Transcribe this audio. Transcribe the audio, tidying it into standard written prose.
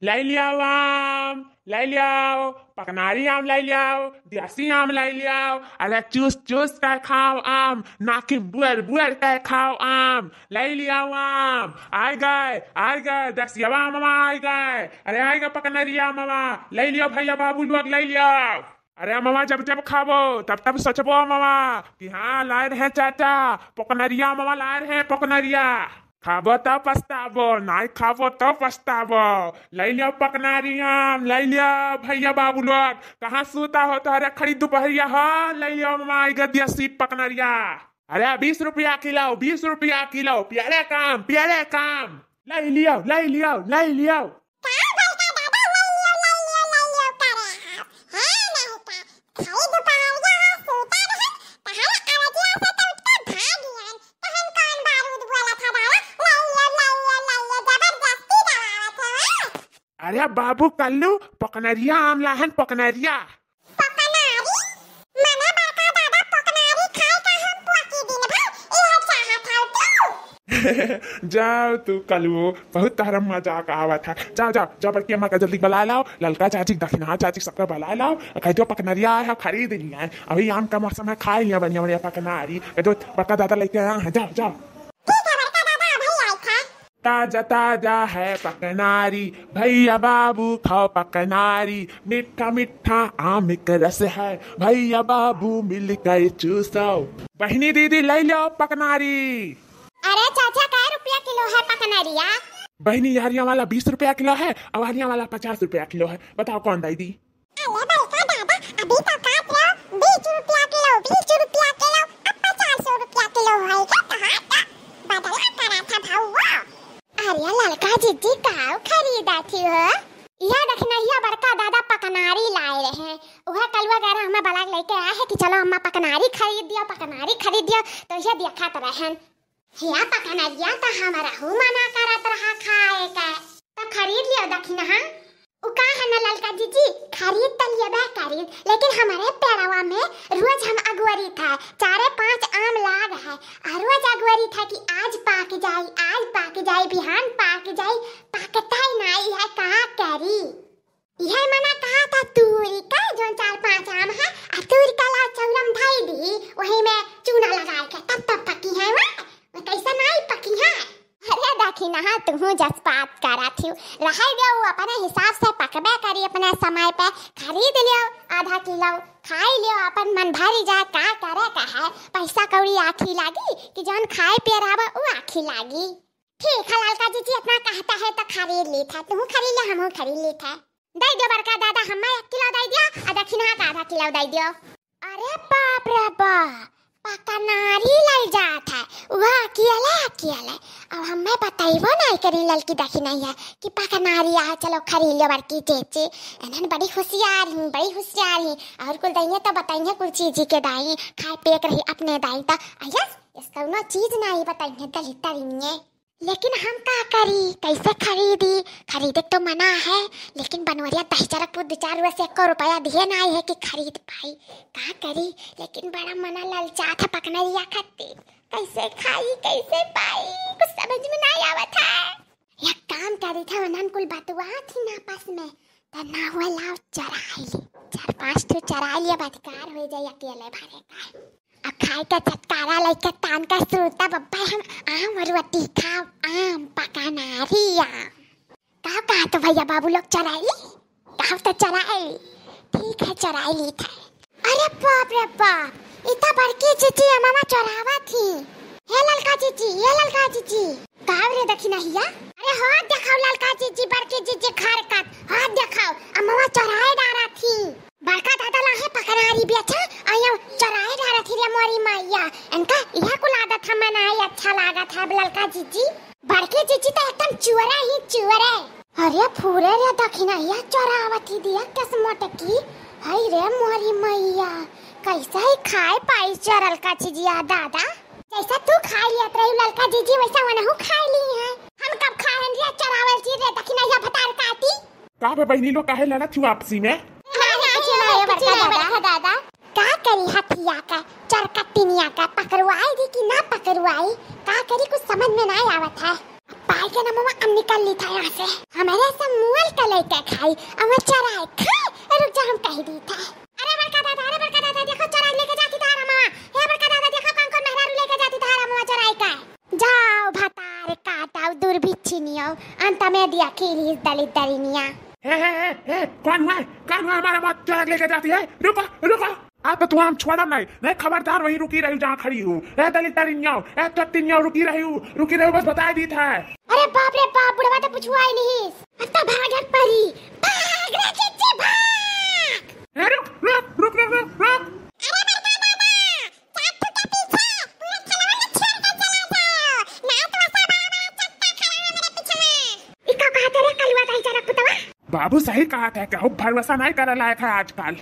लाई लियाओ आम, लाई लियाओ पकनारी आम, लाई लियाओ देसी आम, लाई लियाओ। अरे चूस चूस कर खाओ आम, नाकिन बुअर बुअर कर खाओ आम। लाई लियाओ आम, आ गए दसिया मामा आ गए। अरे आएगा पकनारी आम मामा, लाई लियो भैया बाबू लोग, लाई लियो। अरे मामा जब जब खाबो तब तब सोचबो मामा कि हाँ लाए रहे चाचा पकनरिया, मामा लाए रहे पकनरिया। खाबो तो पछताबो, नहीं खाबो तो पछताबो। लै लियो पकनारी आम, लै लियो भैया बाबू लोग। कहाँ सूता हो तो अरे खड़ी दोपहरिया हो, लै लियो मामा देसी पकनरिया। अरे 20 रुपया किलो, 20 रुपया किलो, प्यारे काम प्यारे काम। लै लियो लै लियो लै लियो। अरे बाबू कल्लू पकनरिया आम लाहन पकनरिया। जाओ तू कल्लू, बहुत तारा मजाक आवा था। जाओ जाओ जाओ बड़की अम्मा का जल्दी बुला लाओ, ललका चाची दक्षिणा चाची सबका बुला लाओ। कह दो पकनरिया है खरीद लिया है, अभी आम का मौसम है, खा लिया बढ़िया बढ़िया पकनारी। कह दो बड़का दादा लेके आया है, जाओ जाओ। ताजा ताजा है पकनारी, भैया बाबू खाओ पकनारी। मीठा मीठा आम का रस है, भैया बाबू मिलकर चूसो। बहनी दीदी ले लो पकनारी। अरे चाचा क्या रुपया किलो है पकनरिया? बहनी यारिया वाला 20 रुपया किलो है, अवारिया वाला 50 रुपया किलो है। बताओ कौन दाई दी? अरे बड़का दादा अभी तो काट लो, 20 रुपया किलो, 20 रुपया किलो, अब 50 रुपया किलो है क्या? बदला करा था भाव। अरे ललका जीजी काव खरीदा थी हो? यह देखना यह बड़का दादा पकनारी लाए रहे। वह कलवा गरा हमें बलाग लेके आया है कि चलो अम्मा पकनारी खरीद दियो, पकनारी खरीद दियो। तो यह देखा तो रहन हिया पकनरिया तो हमारा हु मना करत रहा खाए का, तो खरीद लियो दखिना। हां उ का है ना ललका जीजी, खरीद तो लिया बे खरीद, लेकिन हमारे पेड़वा में रोज हम अगवरी था, 4-5 आम लाग है, और रोज अगवरी था कि आज पाक जाई बिहान पाक जाई, पाकता ही नहीं है। कहा करी यह मना कहा था तूरी का जो 4-5 आम है, और तूरी का ला चौरम धाई दी, वही में चूना लगा के तब पकी है। वह कैसा नहीं पकी है? अरे दखिना तू जज्बात करा थी, रह गया अपने हिसाब से पकबे करी, अपने समय पे खरीद लियो आधा किलो, खाई लियो, अपन मन भरी जाए। का करे का है, पैसा कौड़ी आखी लागी कि जौन खाए पिए रहा वो आखी लागी। ठीक है ललका जीजी इतना कहता है तो खरीद ली था, तू खरीद ले हम खरीद ली था। दे दो बड़का दादा, हमें 1 किलो दे दियो, और दक्षिणा का आधा किलो दे दियो। अरे बाप रे बाप, पकनारी लाई जात है वह अकेले। अब हमें बताइबो नहीं करी ललकी देखी नहीं है कि पकनारी आ, चलो खरीद लो बड़की चेची। इन्हन बड़ी होशियार ही, और कुल दाइए तो बताइए कुल चीज के दाई, खाए पेक रही अपने दाई तो आया इसका ना चीज नहीं बताइए दलितरिए। लेकिन हम का करी, कैसे खरीदे तो मना है, लेकिन बनवरिया 10 पुद 4 वैसे 1 रुपया दिए नहीं है कि खरीद पाई। का करी, लेकिन बड़ा मना ललचा था पकनरिया खाते, कैसे खाई कैसे पाई कुछ समझ में नहीं आवत है। एक काम करी था वनन कुल बतवा थी ना आपस में, तो ना हुआ लाओ चराई ली, 4-5 तो चराई लिया, बदकार हो जाए अकेले भरे का। अब खाए का चटकारा लेके तान का सूता बब्बा हम आम और रोटी खाओ, आम पकनारी आम। कहा तो भैया बाबू लोग चराई ली, कहा तो चराई ली, ठीक है चराई ली था। अरे बाप रे बाप, इतना बड़की चीची मामा चरावा थी। हे ललका चीची काव रे दखिना हिया। अरे हाथ दिखाओ ललका चीची, बड़की चीची खार का हाथ दिखाओ, मामा चराए डारा थी। बड़का दादा लाहे पकनारी भी अच्छा आया चराए डारा थी रे मोरी मैया। इनका यह कुल आदत हमें नहीं अच्छा लगा था ललका चीची। बड़की चीची तो एकदम चुअरे। अरे फूरे रे दखिना हिया चरावती दिया किस मोटकी। हाय रे मोरी मैया, कैसा ही खाए पाई चरल का चीजिया दादा, जैसा तू खा लिया रही ललका जीजी वैसा वनहु खा ली है। हम कब खाएं रे चरावल चीज रे दखिना या भतार काटी। का बे बहनी लोग काहे लड़ा थी आपसी में? बड़का दादा का करी हथिया का चरकटिनिया का पकड़वाई दी कि ना पकड़वाई, का करी कुछ समझ में नहीं आवत है। पाई के ना मम्मा हम निकल ली था यहाँ से, हमारे सब मुअल का ले खाई अमा चराई खाई रुक जा हम कह दी था। अरे बड़का दादा देखो चराई लेके जाती तारा मामा। हे बड़का दादा देखो कौन मेहरारू लेके जाती तारा मामा चराई का। जाओ भातारे काटाओ दूर बिच्छिनियो अंत में दिया खीली दलित दरिनिया। हे कौन है हमारा बात चराग लेके जाती है? रुको आप तो हम छोड़ा नहीं खबरदार वहीं रुकी रही जहाँ खड़ी हूँ। दलित दरिनियाओ चट्टिनियाओ रुकी रही हूँ बस बता दी था। अरे बाप रे बाप बुढ़वा तो पूछुआ ही नहीं। अब तो भागत पड़ी भाग रे चिच्ची भाग। रुक अरे बड़का दादा चाटू के पीछे पूरा खिलौना छोड़ के चला जाओ ना तो ऐसा बड़ा चट्टा खड़ा है मेरे पीछे में। इका कहते रे कलवा दाई जरा पुतवा। बाबू सही कहा था क्या भरोसा नहीं कर लायक है आजकल।